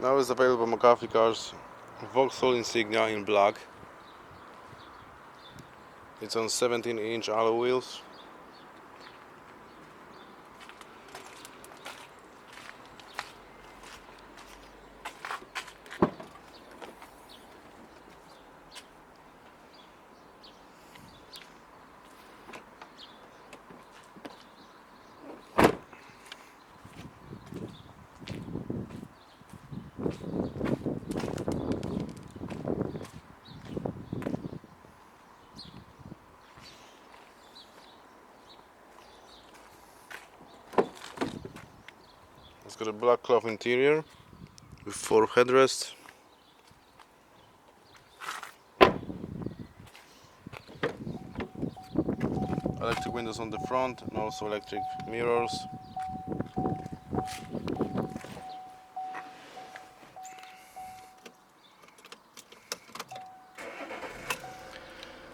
Now is available McCarthy cars, Vauxhall insignia in black. It's on 17-inch alloy wheels. It's got a black cloth interior with 4 headrests. Electric windows on the front and also electric mirrors.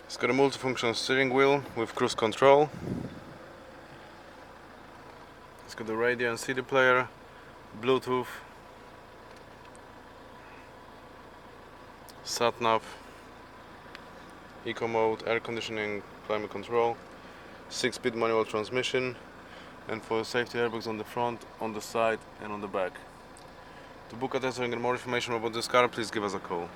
It's got a multifunction steering wheel with cruise control. It's got the radio and CD player, Bluetooth, sat nav, eco mode, air conditioning, climate control, 6-speed manual transmission, and for safety airbags on the front, on the side and on the back. To book a test or get more information about this car, please give us a call.